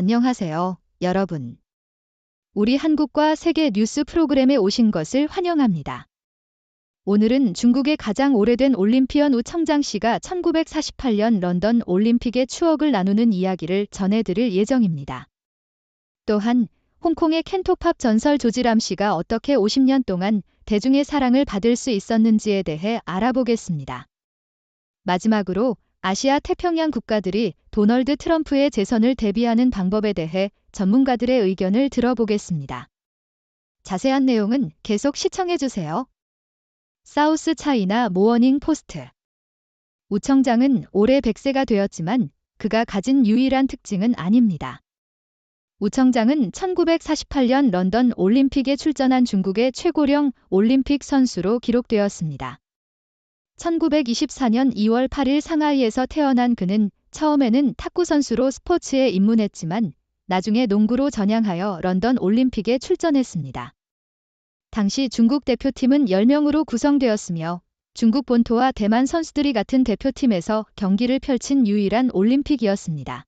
안녕하세요, 여러분. 우리 한국과 세계 뉴스 프로그램에 오신 것을 환영합니다. 오늘은 중국의 가장 오래된 올림피언 우청장 씨가 1948년 런던 올림픽의 추억을 나누는 이야기를 전해드릴 예정입니다. 또한 홍콩의 캔토팝 전설 조지람 씨가 어떻게 50년 동안 대중의 사랑을 받을 수 있었는지에 대해 알아보겠습니다. 마지막으로 아시아 태평양 국가들이 도널드 트럼프의 재선을 대비하는 방법에 대해 전문가들의 의견을 들어보겠습니다. 자세한 내용은 계속 시청해주세요. 사우스 차이나 모어닝 포스트. 우청장은 올해 100세가 되었지만 그가 가진 유일한 특징은 아닙니다. 우청장은 1948년 런던 올림픽에 출전한 중국의 최고령 올림픽 선수로 기록되었습니다. 1924년 2월 8일 상하이에서 태어난 그는 처음에는 탁구 선수로 스포츠에 입문했지만 나중에 농구로 전향하여 런던 올림픽에 출전했습니다. 당시 중국 대표팀은 10명으로 구성되었으며 중국 본토와 대만 선수들이 같은 대표팀에서 경기를 펼친 유일한 올림픽이었습니다.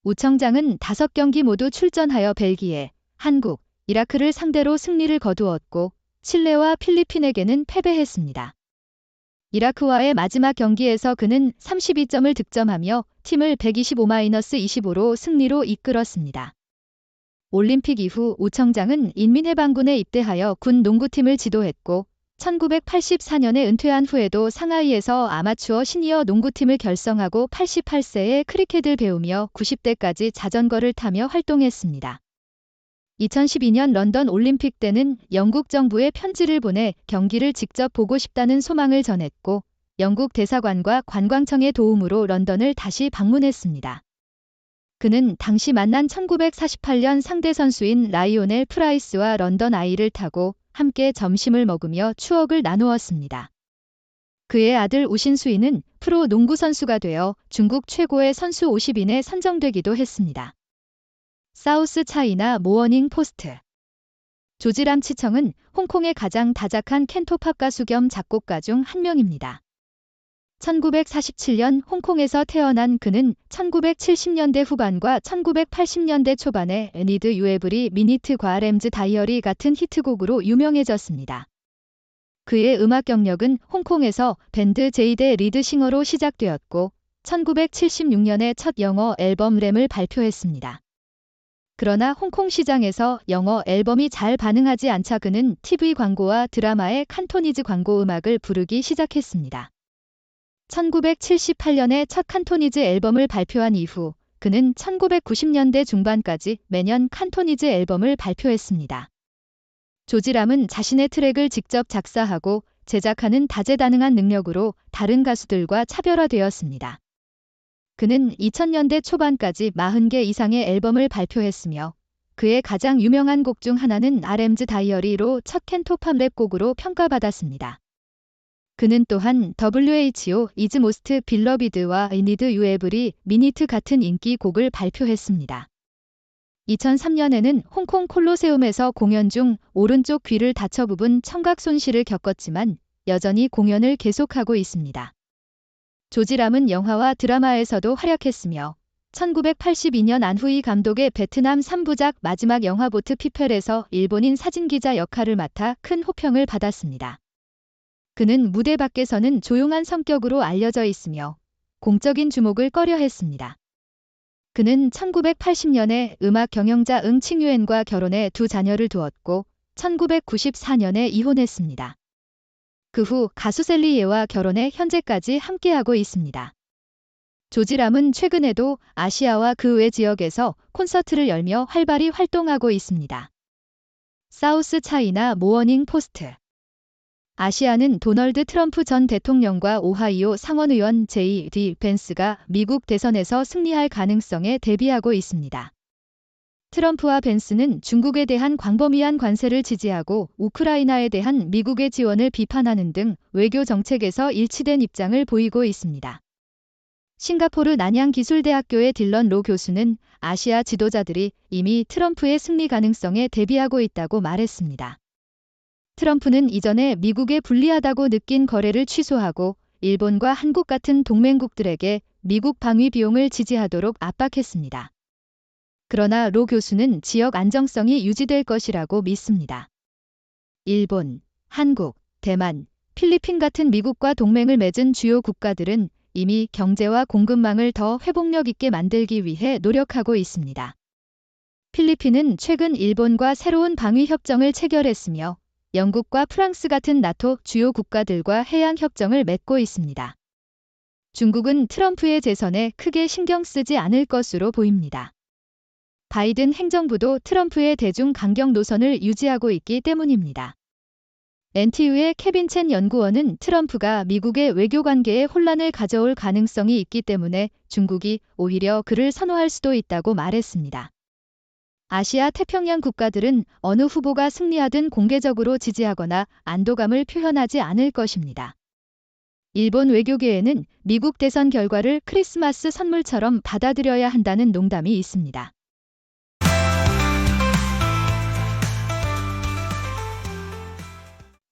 우청장은 5경기 모두 출전하여 벨기에, 한국, 이라크를 상대로 승리를 거두었고 칠레와 필리핀에게는 패배했습니다. 이라크와의 마지막 경기에서 그는 32점을 득점하며 팀을 125-25로 승리로 이끌었습니다. 올림픽 이후 우청장은 인민해방군에 입대하여 군 농구팀을 지도했고 1984년에 은퇴한 후에도 상하이에서 아마추어 시니어 농구팀을 결성하고 88세에 크리켓을 배우며 90대까지 자전거를 타며 활동했습니다. 2012년 런던 올림픽 때는 영국 정부에 편지를 보내 경기를 직접 보고 싶다는 소망을 전했고 영국 대사관과 관광청의 도움으로 런던을 다시 방문했습니다. 그는 당시 만난 1948년 상대 선수인 라이오넬 프라이스와 런던 아이를 타고 함께 점심을 먹으며 추억을 나누었습니다. 그의 아들 우신수이는 프로 농구 선수가 되어 중국 최고의 선수 50인에 선정되기도 했습니다. 사우스 차이나 모어닝 포스트. 조지람 치청은 홍콩의 가장 다작한 캔토팝 가수 겸 작곡가 중 한 명입니다. 1947년 홍콩에서 태어난 그는 1970년대 후반과 1980년대 초반에 Need You Every Minute과 램즈 다이어리 같은 히트곡으로 유명해졌습니다. 그의 음악 경력은 홍콩에서 밴드 제이의 리드싱어로 시작되었고 1976년에 첫 영어 앨범 램을 발표했습니다. 그러나 홍콩 시장에서 영어 앨범이 잘 반응하지 않자 그는 TV 광고와 드라마의 칸토니즈 광고 음악을 부르기 시작했습니다. 1978년에 첫 칸토니즈 앨범을 발표한 이후 그는 1990년대 중반까지 매년 칸토니즈 앨범을 발표했습니다. 조지람은 자신의 트랙을 직접 작사하고 제작하는 다재다능한 능력으로 다른 가수들과 차별화되었습니다. 그는 2000년대 초반까지 40개 이상의 앨범을 발표했으며 그의 가장 유명한 곡 중 하나는 램즈 다이어리로 첫 캔토팝 랩곡으로 평가받았습니다. 그는 또한 WHO is most beloved와 I need you every minute 같은 인기 곡을 발표했습니다. 2003년에는 홍콩 콜로세움에서 공연 중 오른쪽 귀를 다쳐 부분 청각 손실을 겪었지만 여전히 공연을 계속하고 있습니다. 조지람은 영화와 드라마에서도 활약했으며 1982년 안후이 감독의 베트남 3부작 마지막 영화 보트 피펠에서 일본인 사진기자 역할을 맡아 큰 호평을 받았습니다. 그는 무대 밖에서는 조용한 성격으로 알려져 있으며 공적인 주목을 꺼려했습니다. 그는 1980년에 음악 경영자 응 칭유엔과 결혼해 2 자녀를 두었고 1994년에 이혼했습니다. 그 후 가수 셀리 예와 결혼해 현재까지 함께하고 있습니다. 조지람은 최근에도 아시아와 그 외 지역에서 콘서트를 열며 활발히 활동하고 있습니다. 사우스 차이나 모어닝 포스트. 아시아는 도널드 트럼프 전 대통령과 오하이오 상원의원 J.D. 벤스가 미국 대선에서 승리할 가능성에 대비하고 있습니다. 트럼프와 벤스는 중국에 대한 광범위한 관세를 지지하고 우크라이나에 대한 미국의 지원을 비판하는 등 외교 정책에서 일치된 입장을 보이고 있습니다. 싱가포르 난양기술대학교의 딜런 로 교수는 아시아 지도자들이 이미 트럼프의 승리 가능성에 대비하고 있다고 말했습니다. 트럼프는 이전에 미국에 불리하다고 느낀 거래를 취소하고 일본과 한국 같은 동맹국들에게 미국 방위 비용을 지지하도록 압박했습니다. 그러나 로 교수는 지역 안정성이 유지될 것이라고 믿습니다. 일본, 한국, 대만, 필리핀 같은 미국과 동맹을 맺은 주요 국가들은 이미 경제와 공급망을 더 회복력 있게 만들기 위해 노력하고 있습니다. 필리핀은 최근 일본과 새로운 방위 협정을 체결했으며 영국과 프랑스 같은 나토 주요 국가들과 해양 협정을 맺고 있습니다. 중국은 트럼프의 재선에 크게 신경 쓰지 않을 것으로 보입니다. 바이든 행정부도 트럼프의 대중 강경 노선을 유지하고 있기 때문입니다. NTU의 케빈 첸 연구원은 트럼프가 미국의 외교 관계에 혼란을 가져올 가능성이 있기 때문에 중국이 오히려 그를 선호할 수도 있다고 말했습니다. 아시아 태평양 국가들은 어느 후보가 승리하든 공개적으로 지지하거나 안도감을 표현하지 않을 것입니다. 일본 외교계에는 미국 대선 결과를 크리스마스 선물처럼 받아들여야 한다는 농담이 있습니다.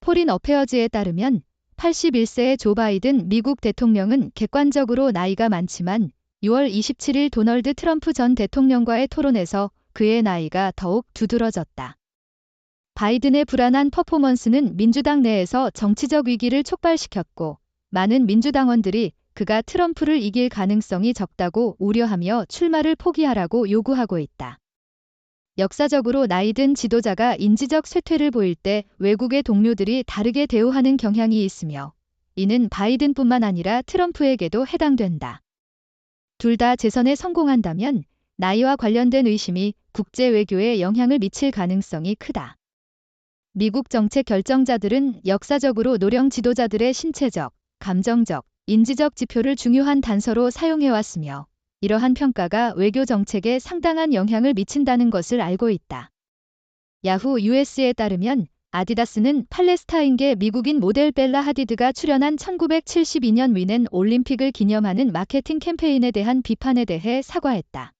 포린 어페어즈에 따르면 81세의 조 바이든 미국 대통령은 객관적으로 나이가 많지만 6월 27일 도널드 트럼프 전 대통령과의 토론에서 그의 나이가 더욱 두드러졌다. 바이든의 불안한 퍼포먼스는 민주당 내에서 정치적 위기를 촉발시켰고 많은 민주당원들이 그가 트럼프를 이길 가능성이 적다고 우려하며 출마를 포기하라고 요구하고 있다. 역사적으로 나이든 지도자가 인지적 쇠퇴를 보일 때 외국의 동료들이 다르게 대우하는 경향이 있으며 이는 바이든뿐만 아니라 트럼프에게도 해당된다. 둘 다 재선에 성공한다면 나이와 관련된 의심이 국제 외교에 영향을 미칠 가능성이 크다. 미국 정책 결정자들은 역사적으로 노령 지도자들의 신체적, 감정적, 인지적 지표를 중요한 단서로 사용해왔으며 이러한 평가가 외교 정책에 상당한 영향을 미친다는 것을 알고 있다. 야후 US에 따르면 아디다스는 팔레스타인계 미국인 모델 벨라 하디드가 출연한 1972년 위넨 올림픽을 기념하는 마케팅 캠페인에 대한 비판에 대해 사과했다.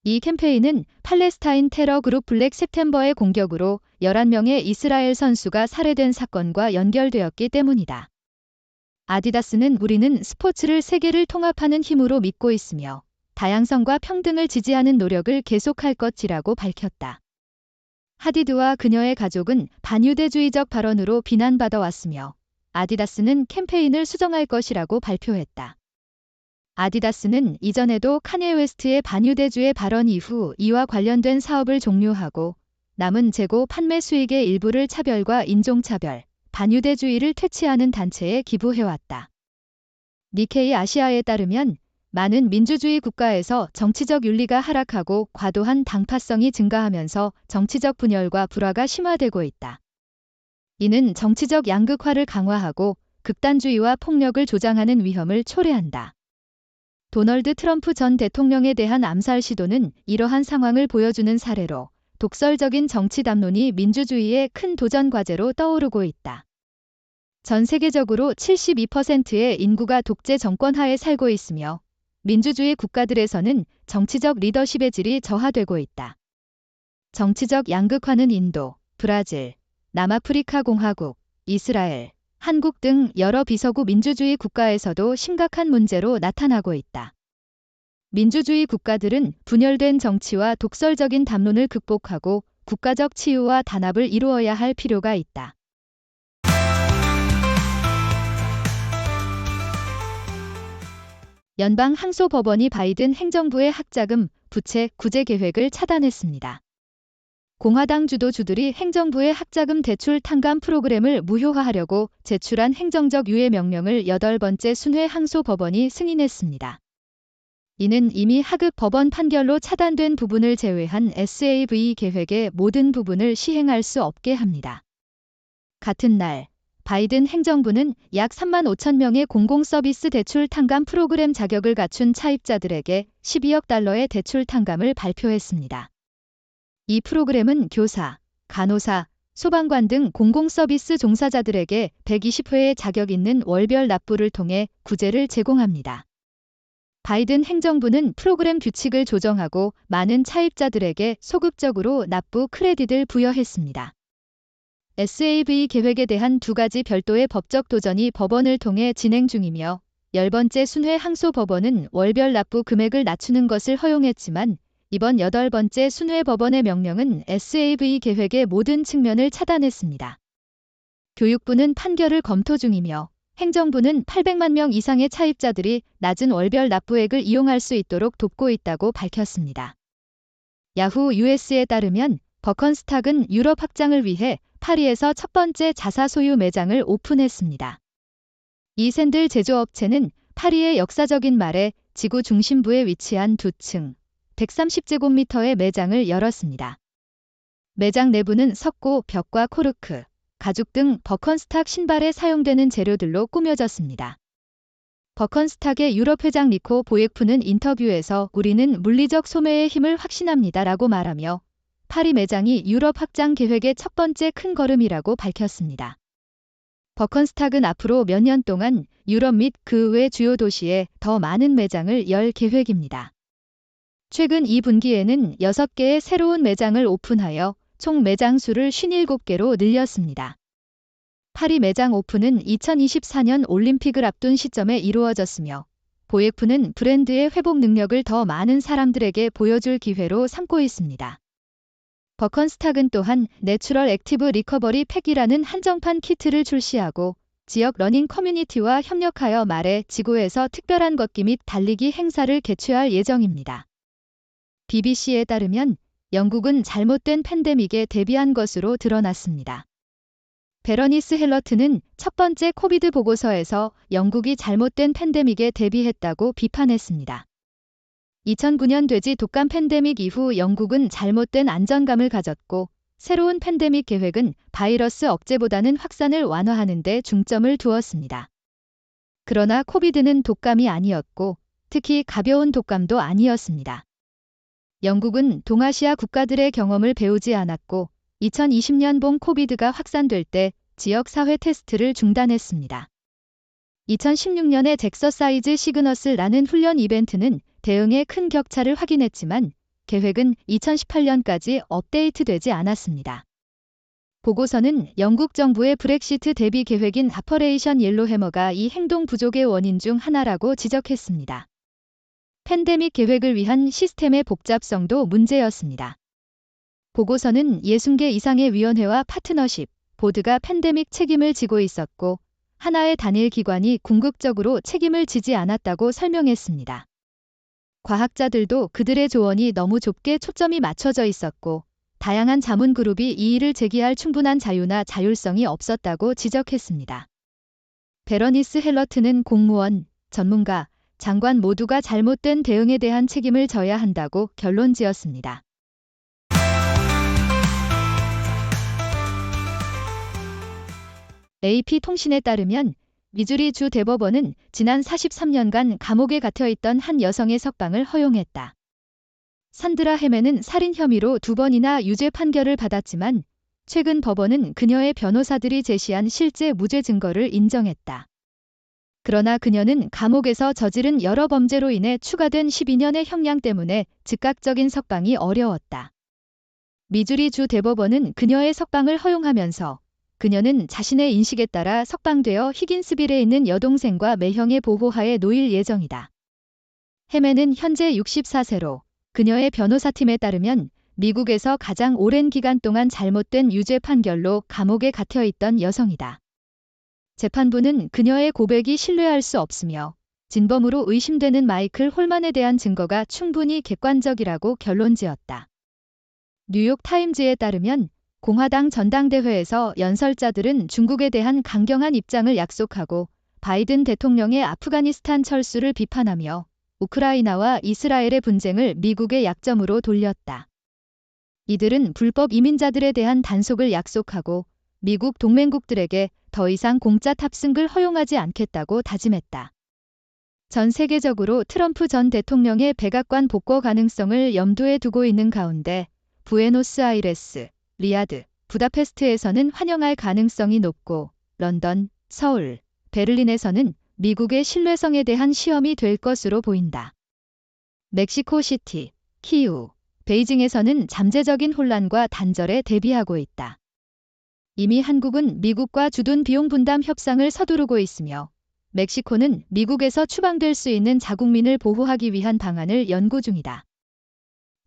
이 캠페인은 팔레스타인 테러 그룹 블랙 september의 공격으로 11명의 이스라엘 선수가 살해된 사건과 연결되었기 때문이다. 아디다스는 우리는 스포츠를 세계를 통합하는 힘으로 믿고 있으며 다양성과 평등을 지지하는 노력을 계속할 것이라고 밝혔다. 하디드와 그녀의 가족은 반유대주의적 발언으로 비난받아왔으며 아디다스는 캠페인을 수정할 것이라고 발표했다. 아디다스는 이전에도 카니에 웨스트의 반유대주의 발언 이후 이와 관련된 사업을 종료하고 남은 재고 판매 수익의 일부를 차별과 인종차별, 반유대주의를 퇴치하는 단체에 기부해왔다. 니케이 아시아에 따르면 많은 민주주의 국가에서 정치적 윤리가 하락하고 과도한 당파성이 증가하면서 정치적 분열과 불화가 심화되고 있다. 이는 정치적 양극화를 강화하고 극단주의와 폭력을 조장하는 위험을 초래한다. 도널드 트럼프 전 대통령에 대한 암살 시도는 이러한 상황을 보여주는 사례로 독설적인 정치 담론이 민주주의의 큰 도전 과제로 떠오르고 있다. 전 세계적으로 72%의 인구가 독재 정권 하에 살고 있으며 민주주의 국가들에서는 정치적 리더십의 질이 저하되고 있다. 정치적 양극화는 인도, 브라질, 남아프리카 공화국, 이스라엘, 한국 등 여러 비서구 민주주의 국가에서도 심각한 문제로 나타나고 있다. 민주주의 국가들은 분열된 정치와 독설적인 담론을 극복하고 국가적 치유와 단합을 이루어야 할 필요가 있다. 연방항소법원이 바이든 행정부의 학자금, 부채, 구제 계획을 차단했습니다. 공화당 주도주들이 행정부의 학자금 대출 탕감 프로그램을 무효화하려고 제출한 행정적 유예 명령을 8번째 순회 항소법원이 승인했습니다. 이는 이미 하급 법원 판결로 차단된 부분을 제외한 SAV 계획의 모든 부분을 시행할 수 없게 합니다. 같은 날, 바이든 행정부는 약 3만 5천 명의 공공서비스 대출 탕감 프로그램 자격을 갖춘 차입자들에게 12억 달러의 대출 탕감을 발표했습니다. 이 프로그램은 교사, 간호사, 소방관 등 공공서비스 종사자들에게 120회의 자격 있는 월별 납부를 통해 구제를 제공합니다. 바이든 행정부는 프로그램 규칙을 조정하고 많은 차입자들에게 소극적으로 납부 크레딧을 부여했습니다. SAV 계획에 대한 2가지 별도의 법적 도전이 법원을 통해 진행 중이며 10번째 순회 항소법원은 월별 납부 금액을 낮추는 것을 허용했지만 이번 8번째 순회 법원의 명령은 SAV 계획의 모든 측면을 차단했습니다. 교육부는 판결을 검토 중이며 행정부는 800만 명 이상의 차입자들이 낮은 월별 납부액을 이용할 수 있도록 돕고 있다고 밝혔습니다. 야후 US에 따르면 버컨스탁은 유럽 확장을 위해 파리에서 첫 번째 자사 소유 매장을 오픈했습니다. 이 샌들 제조업체는 파리의 역사적인 말에 지구 중심부에 위치한 2층, 130제곱미터의 매장을 열었습니다. 매장 내부는 석고, 벽과 코르크, 가죽 등 버컨스탁 신발에 사용되는 재료들로 꾸며졌습니다. 버컨스탁의 유럽 회장 니코 보예프는 인터뷰에서 우리는 물리적 소매의 힘을 확신합니다라고 말하며 파리 매장이 유럽 확장 계획의 첫 번째 큰 걸음이라고 밝혔습니다. 버컨스탁은 앞으로 몇 년 동안 유럽 및 그 외 주요 도시에 더 많은 매장을 열 계획입니다. 최근 2분기에는 6개의 새로운 매장을 오픈하여 총 매장 수를 57개로 늘렸습니다. 파리 매장 오픈은 2024년 올림픽을 앞둔 시점에 이루어졌으며 보예프는 브랜드의 회복 능력을 더 많은 사람들에게 보여줄 기회로 삼고 있습니다. 버컨스탁은 또한 내추럴 액티브 리커버리 팩이라는 한정판 키트를 출시하고 지역 러닝 커뮤니티와 협력하여 말의 지구에서 특별한 걷기 및 달리기 행사를 개최할 예정입니다. BBC에 따르면 영국은 잘못된 팬데믹에 대비한 것으로 드러났습니다. 베러니스 헬러트는 첫 번째 코비드 보고서에서 영국이 잘못된 팬데믹에 대비했다고 비판했습니다. 2009년 돼지 독감 팬데믹 이후 영국은 잘못된 안전감을 가졌고 새로운 팬데믹 계획은 바이러스 억제보다는 확산을 완화하는 데 중점을 두었습니다. 그러나 코비드는 독감이 아니었고 특히 가벼운 독감도 아니었습니다. 영국은 동아시아 국가들의 경험을 배우지 않았고 2020년 봄 코비드가 확산될 때 지역 사회 테스트를 중단했습니다. 2016년에 잭서사이즈 시그너스라는 훈련 이벤트는 대응의 큰 격차를 확인했지만 계획은 2018년까지 업데이트되지 않았습니다. 보고서는 영국 정부의 브렉시트 대비 계획인 아퍼레이션 옐로해머가 이 행동 부족의 원인 중 하나라고 지적했습니다. 팬데믹 계획을 위한 시스템의 복잡성도 문제였습니다. 보고서는 60개 이상의 위원회와 파트너십, 보드가 팬데믹 책임을 지고 있었고 하나의 단일 기관이 궁극적으로 책임을 지지 않았다고 설명했습니다. 과학자들도 그들의 조언이 너무 좁게 초점이 맞춰져 있었고 다양한 자문 그룹이 이의를 제기할 충분한 자유나 자율성이 없었다고 지적했습니다. 베러니스 헬러트는 공무원, 전문가, 장관 모두가 잘못된 대응에 대한 책임을 져야 한다고 결론지었습니다. AP통신에 따르면 미주리 주 대법원은 지난 43년간 감옥에 갇혀있던 한 여성의 석방을 허용했다. 산드라 헤멘은 살인 혐의로 2번이나 유죄 판결을 받았지만 최근 법원은 그녀의 변호사들이 제시한 실제 무죄 증거를 인정했다. 그러나 그녀는 감옥에서 저지른 여러 범죄로 인해 추가된 12년의 형량 때문에 즉각적인 석방이 어려웠다. 미주리 주 대법원은 그녀의 석방을 허용하면서 그녀는 자신의 인식에 따라 석방되어 히긴스빌에 있는 여동생과 매형의 보호하에 놓일 예정이다. 헤멘은 현재 64세로 그녀의 변호사팀에 따르면 미국에서 가장 오랜 기간 동안 잘못된 유죄 판결로 감옥에 갇혀있던 여성이다. 재판부는 그녀의 고백이 신뢰할 수 없으며 진범으로 의심되는 마이클 홀만에 대한 증거가 충분히 객관적이라고 결론지었다. 뉴욕 타임즈에 따르면 공화당 전당대회에서 연설자들은 중국에 대한 강경한 입장을 약속하고 바이든 대통령의 아프가니스탄 철수를 비판하며 우크라이나와 이스라엘의 분쟁을 미국의 약점으로 돌렸다. 이들은 불법 이민자들에 대한 단속을 약속하고 미국 동맹국들에게 더 이상 공짜 탑승을 허용하지 않겠다고 다짐했다. 전 세계적으로 트럼프 전 대통령의 백악관 복거 가능성을 염두에 두고 있는 가운데 부에노스아이레스, 리야드, 부다페스트에서는 환영할 가능성이 높고 런던, 서울, 베를린에서는 미국의 신뢰성에 대한 시험이 될 것으로 보인다. 멕시코시티, 키우, 베이징에서는 잠재적인 혼란과 단절에 대비하고 있다. 이미 한국은 미국과 주둔 비용 분담 협상을 서두르고 있으며 멕시코는 미국에서 추방될 수 있는 자국민을 보호하기 위한 방안을 연구 중이다.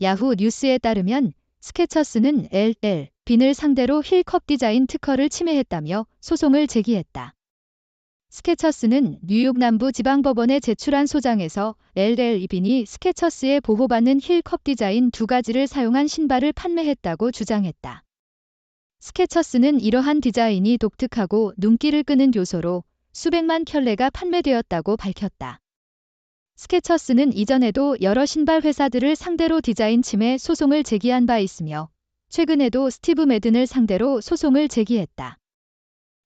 야후 뉴스에 따르면 스케쳐스는 LL빈을 상대로 힐컵 디자인 특허를 침해했다며 소송을 제기했다. 스케쳐스는 뉴욕 남부 지방법원에 제출한 소장에서 LL빈이 스케쳐스에 보호받는 힐컵 디자인 2가지를 사용한 신발을 판매했다고 주장했다. 스케쳐스는 이러한 디자인이 독특하고 눈길을 끄는 요소로 수백만 켤레가 판매되었다고 밝혔다. 스케쳐스는 이전에도 여러 신발 회사들을 상대로 디자인 침해 소송을 제기한 바 있으며 최근에도 스티브 매든을 상대로 소송을 제기했다.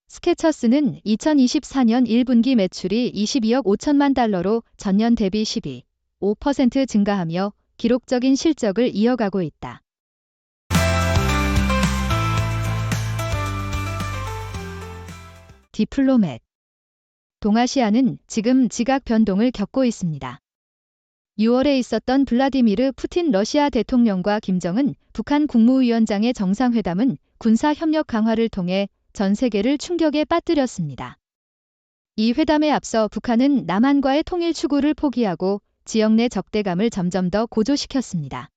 스케쳐스는 2024년 1분기 매출이 22억 5천만 달러로 전년 대비 12.5% 증가하며 기록적인 실적을 이어가고 있다. 디플로맷. 동아시아는 지금 지각 변동을 겪고 있습니다. 6월에 있었던 블라디미르 푸틴 러시아 대통령과 김정은 북한 국무위원장의 정상회담은 군사협력 강화를 통해 전 세계를 충격에 빠뜨렸습니다. 이 회담에 앞서 북한은 남한과의 통일 추구를 포기하고 지역 내 적대감을 점점 더 고조시켰습니다.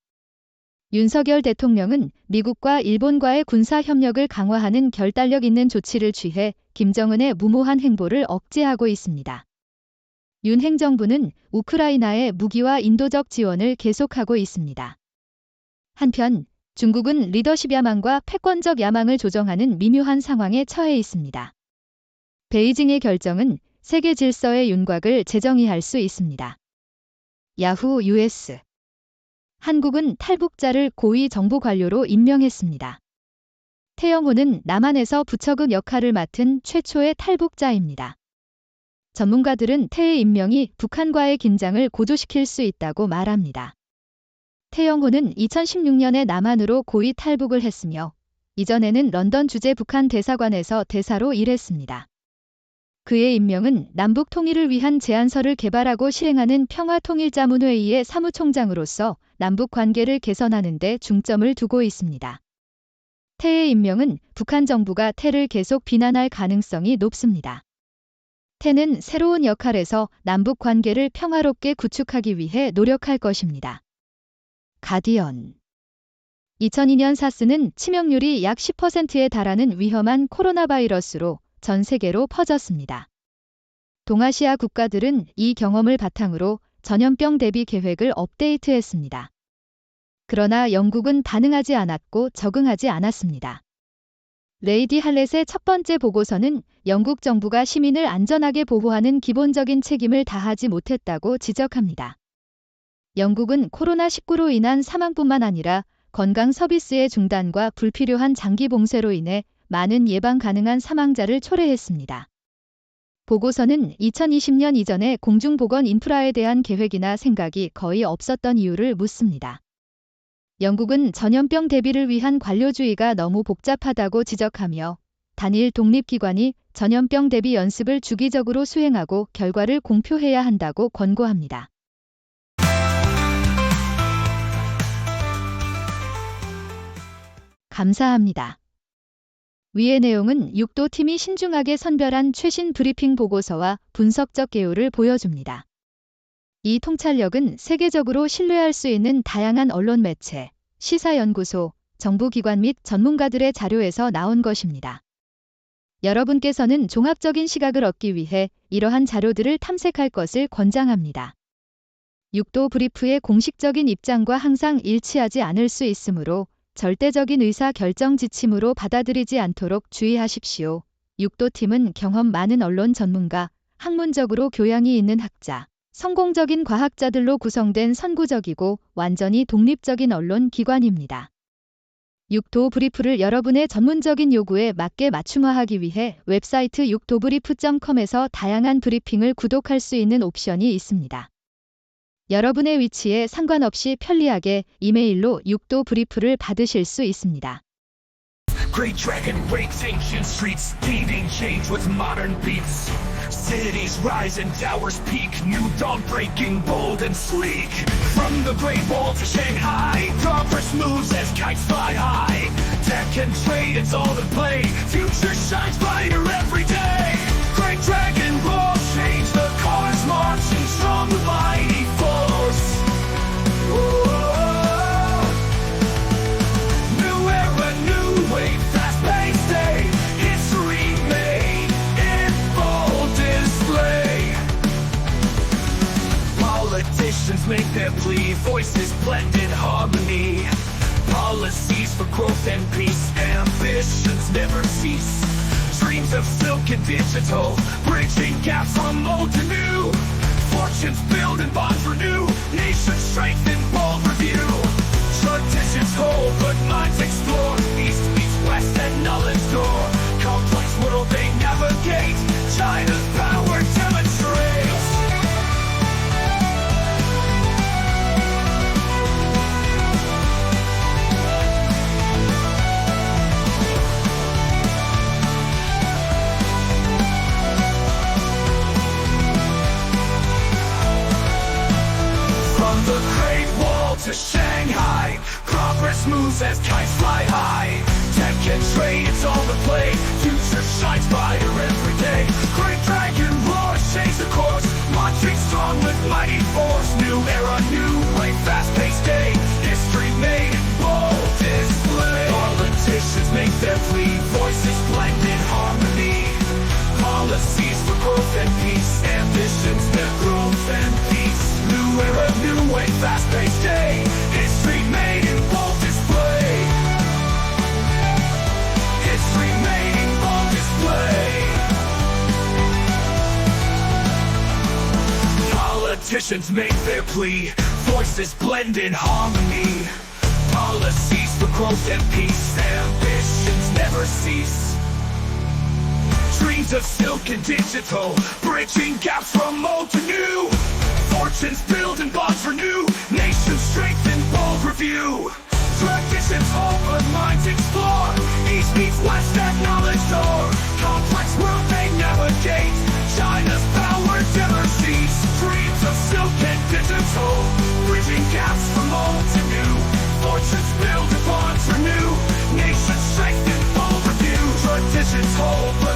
윤석열 대통령은 미국과 일본과의 군사협력을 강화하는 결단력 있는 조치를 취해 김정은의 무모한 행보를 억제하고 있습니다. 윤 행정부는 우크라이나에 무기와 인도적 지원을 계속하고 있습니다. 한편 중국은 리더십 야망과 패권적 야망을 조정하는 미묘한 상황에 처해 있습니다. 베이징의 결정은 세계 질서의 윤곽을 재정의할 수 있습니다. 야후 US. 한국은 탈북자를 고위 정부 관료로 임명했습니다. 태영호는 남한에서 부처급 역할을 맡은 최초의 탈북자입니다. 전문가들은 태의 임명이 북한과의 긴장을 고조시킬 수 있다고 말합니다. 태영호는 2016년에 남한으로 고위 탈북을 했으며 이전에는 런던 주재 북한 대사관에서 대사로 일했습니다. 그의 임명은 남북 통일을 위한 제안서를 개발하고 실행하는 평화통일자문회의의 사무총장으로서 남북 관계를 개선하는 데 중점을 두고 있습니다. 태의 임명은 북한 정부가 태를 계속 비난할 가능성이 높습니다. 태는 새로운 역할에서 남북 관계를 평화롭게 구축하기 위해 노력할 것입니다. 가디언. 2002년 사스는 치명률이 약 10%에 달하는 위험한 코로나 바이러스로 전 세계로 퍼졌습니다. 동아시아 국가들은 이 경험을 바탕으로 전염병 대비 계획을 업데이트했습니다. 그러나 영국은 반응하지 않았고 적응하지 않았습니다. 레이디 할렛의 첫 번째 보고서는 영국 정부가 시민을 안전하게 보호하는 기본적인 책임을 다하지 못했다고 지적합니다. 영국은 코로나19로 인한 사망뿐만 아니라 건강 서비스의 중단과 불필요한 장기 봉쇄로 인해 많은 예방 가능한 사망자를 초래했습니다. 보고서는 2020년 이전에 공중보건 인프라에 대한 계획이나 생각이 거의 없었던 이유를 묻습니다. 영국은 전염병 대비를 위한 관료주의가 너무 복잡하다고 지적하며 단일 독립기관이 전염병 대비 연습을 주기적으로 수행하고 결과를 공표해야 한다고 권고합니다. 감사합니다. 위의 내용은 6도 팀이 신중하게 선별한 최신 브리핑 보고서와 분석적 개요를 보여줍니다. 이 통찰력은 세계적으로 신뢰할 수 있는 다양한 언론 매체, 시사연구소, 정부기관 및 전문가들의 자료에서 나온 것입니다. 여러분께서는 종합적인 시각을 얻기 위해 이러한 자료들을 탐색할 것을 권장합니다. 6도 브리프의 공식적인 입장과 항상 일치하지 않을 수 있으므로 절대적인 의사 결정 지침으로 받아들이지 않도록 주의하십시오. 6도 팀은 경험 많은 언론 전문가, 학문적으로 교양이 있는 학자, 성공적인 과학자들로 구성된 선구적이고 완전히 독립적인 언론 기관입니다. 6도 브리프를 여러분의 전문적인 요구에 맞게 맞춤화하기 위해 웹사이트 6도브리프.com에서 다양한 브리핑을 구독할 수 있는 옵션이 있습니다. 여러분의 위치에 상관없이 편리하게 이메일로 6도 브리프를 받으실 수 있습니다. Great dragon wakes ancient streets, leading change with modern beats. Cities rise and towers peak, new dawn breaking bold and sleek. From the Great Wall to Shanghai, progress moves as kites fly high. Tech and trade, it's all in play. Future shines brighter every day. Great dragon will change, the cause marching strong with mighty force. Whoa. of silk and digital, bridging gaps from old to new. Fortunes build and bonds renew, nations strengthen, bold review. Traditions hold, but minds explore. East meets west and knowledge door. Complex world they navigate. China's power demonstrates. From the Great Wall to Shanghai, progress moves as kites fly high. Tech and trade, it's all the play. Future shines brighter every day. Great dragon roars, change the course. Marching strong with mighty force. New era, new way, fast-paced day. History made in bold display. Politicians make their plea, voices blend in harmony. Policies for growth and peace, ambitions their growth and peace. New era, new way, fast-paced day. History made in bold display. History made in bold display. Politicians make their plea, voices blend in harmony. Policies for growth and peace, ambitions never cease. Dreams of silk and digital, bridging gaps from old to new. Fortunes build and bonds renew, nations strengthen, bold review. Traditions hold, but minds explore. East meets west at knowledge door. Complex world they navigate. China's power never cease. Dreams of silk and digital, bridging gaps from old to new. Fortunes build and bonds renew, nations strengthen, bold review. Traditions hold, but